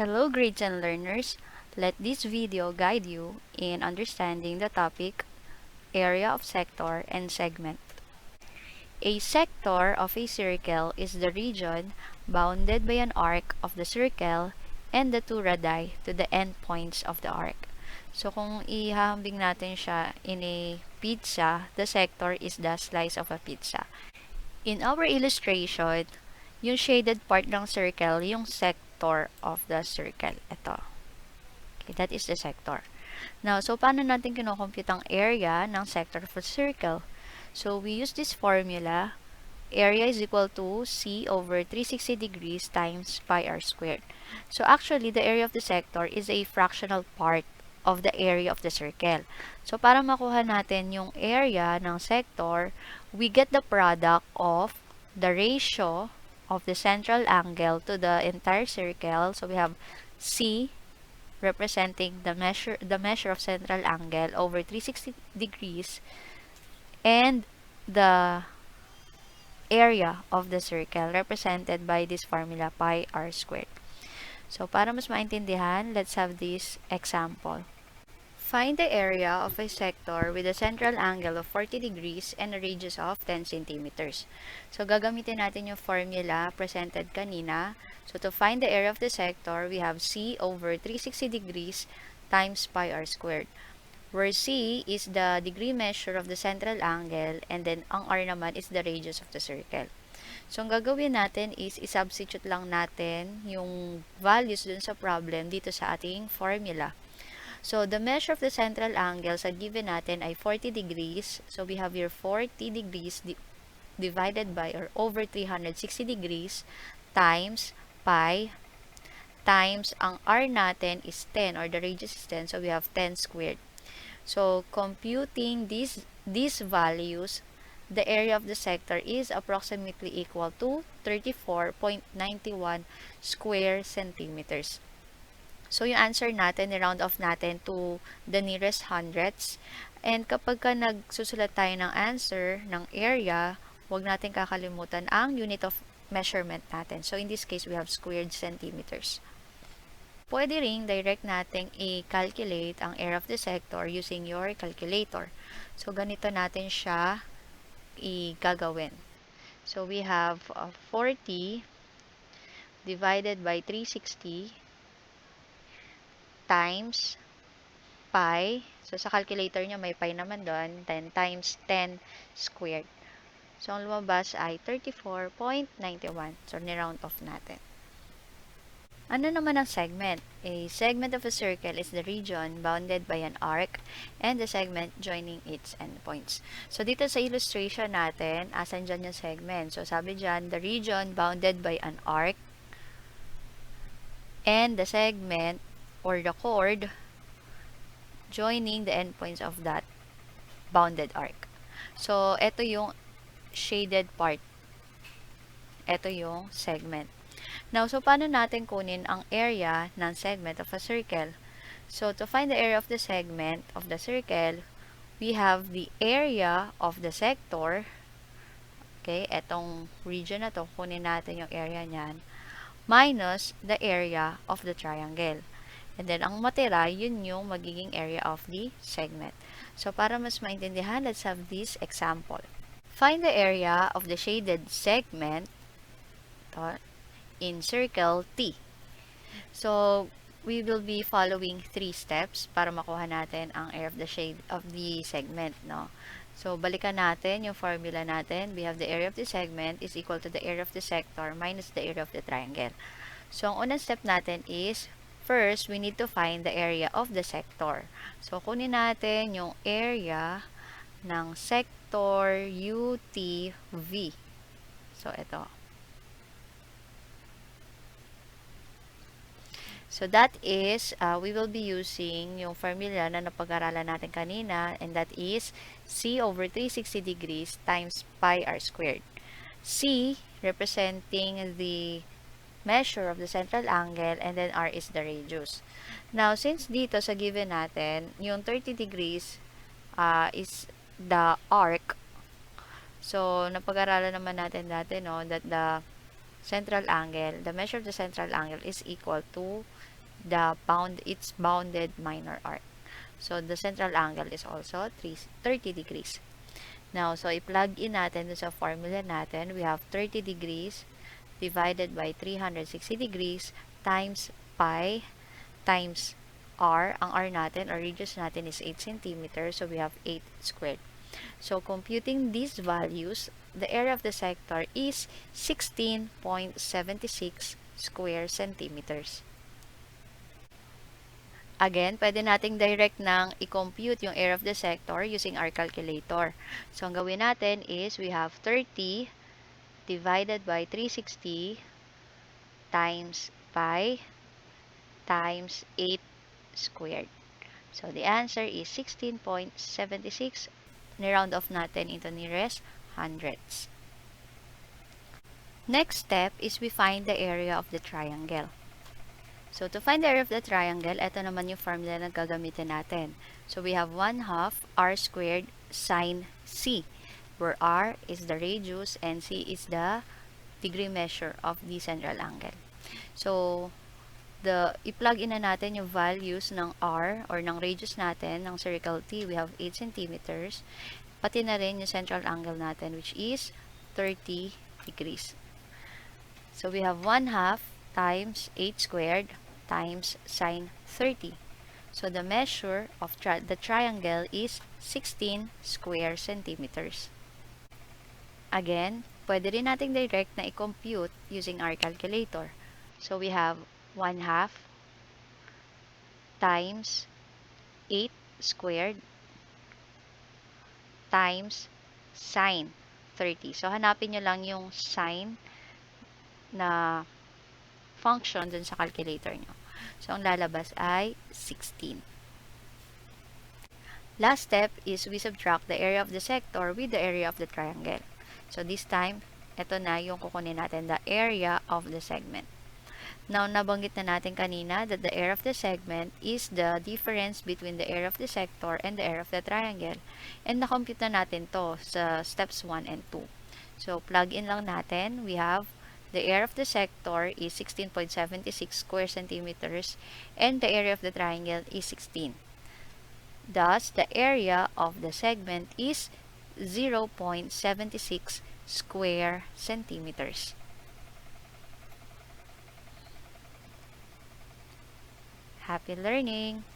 Hello grade 10 learners. Let this video guide you in understanding the topic area of sector and segment. A sector of a circle is the region bounded by an arc of the circle and the two radii to the endpoints of the arc. So kung ihahambing natin siya in a pizza, the sector is the slice of a pizza. In our illustration, yung shaded part ng circle, yung sector of the circle. Ito. Okay, that is the sector. Now, so paano natin kinocompute ang area ng sector of a circle? So, we use this formula. Area is equal to C over 360 degrees times pi r squared. So, actually, the area of the sector is a fractional part of the area of the circle. So, para makuha natin yung area ng sector, we get the product of the ratio of the central angle to the entire circle. So, we have C representing the measure of central angle over 360 degrees and the area of the circle represented by this formula pi r squared. So para mas maintindihan, let's have this example. Find the area of a sector with a central angle of 40 degrees and a radius of 10 centimeters. So, gagamitin natin yung formula presented kanina. So, to find the area of the sector, we have C over 360 degrees times pi r squared. Where C is the degree measure of the central angle and then ang R naman is the radius of the circle. So, ang gagawin natin is isubstitute lang natin yung values dun sa problem dito sa ating formula. So, the measure of the central angle sa given natin ay 40 degrees. So, we have here 40 degrees divided by or over 360 degrees times pi times ang r natin is 10 or the radius is 10. So, we have 10 squared. So, computing these values, the area of the sector is approximately equal to 34.91 square centimeters. So, yung answer natin, ni-round off natin to the nearest hundreds. And kapag ka nagsusulat tayo ng answer ng area, huwag natin kakalimutan ang unit of measurement natin. So, in this case, we have squared centimeters. Pwede ring direct natin i-calculate ang area of the sector using your calculator. So, ganito natin siya i-gagawin. So, we have 40 divided by 360 times pi. So, sa calculator nyo, may pi naman doon. 10 times 10 squared. So, ang lumabas ay 34.91. So, ni-round off natin. Ano naman ang segment? A segment of a circle is the region bounded by an arc and the segment joining its endpoints. So, dito sa illustration natin, asan dyan yung segment? So, sabi dyan, the region bounded by an arc and the segment or the chord joining the endpoints of that bounded arc. So, ito yung shaded part. Ito yung segment. Now, so paano natin kunin ang area ng segment of a circle? So, to find the area of the segment of the circle, we have the area of the sector. Okay, etong region na to, kunin natin yung area niyan, minus the area of the triangle. And then, ang matira, yun yung magiging area of the segment. So, para mas maintindihan, let's have this example. Find the area of the shaded segment in circle T. So, we will be following 3 steps para makuha natin ang area of the shade of the segment, no? So, balikan natin yung formula natin. We have the area of the segment is equal to the area of the sector minus the area of the triangle. So, ang unang step natin is first, we need to find the area of the sector. So, kunin natin yung area ng sector UTV. So, ito. So, that is, we will be using yung formula na napag-aralan natin kanina, and that is C over 360 degrees times pi r squared. C representing the measure of the central angle, and then R is the radius. Now, since dito sa given natin, yung 30 degrees is the arc. So, napag-aralan naman natin dati, no, that the central angle, the measure of the central angle is equal to its bounded minor arc. So, the central angle is also 30 degrees. Now, so i-plug in natin dun sa formula natin. We have 30 degrees divided by 360 degrees times pi times r. Ang r natin, or radius natin is 8 centimeters. So, we have 8 squared. So, computing these values, the area of the sector is 16.76 square centimeters. Again, pwede nating direct nang i-compute yung area of the sector using our calculator. So, ang gawin natin is we have 30 divided by 360 times pi times 8 squared. So, the answer is 16.76. Ni-round off natin into nearest hundreds. Next step is we find the area of the triangle. So, to find the area of the triangle, ito naman yung formula na gagamitin natin. So, we have 1/2 r squared sine c, where r is the radius and c is the degree measure of the central angle. So, i-plug in na natin yung values ng r or ng radius natin ng circle T. We have 8 centimeters. Pati na rin yung central angle natin, which is 30 degrees. So, we have 1/2 times 8 squared times sine 30. So, the measure of the triangle is 16 square centimeters. Again, pwede rin natin direct na i-compute using our calculator. So, we have 1/2 times 8 squared times sine 30. So, hanapin nyo lang yung sine na function dun sa calculator nyo. So, ang lalabas ay 16. Last step is we subtract the area of the sector with the area of the triangle. So, this time, ito na yung kukunin natin, the area of the segment. Now, nabanggit na natin kanina that the area of the segment is the difference between the area of the sector and the area of the triangle. And na-compute na natin to sa steps 1 and 2. So, plug in lang natin. We have the area of the sector is 16.76 square centimeters and the area of the triangle is 16. Thus, the area of the segment is 0.76 square centimeters. Happy learning!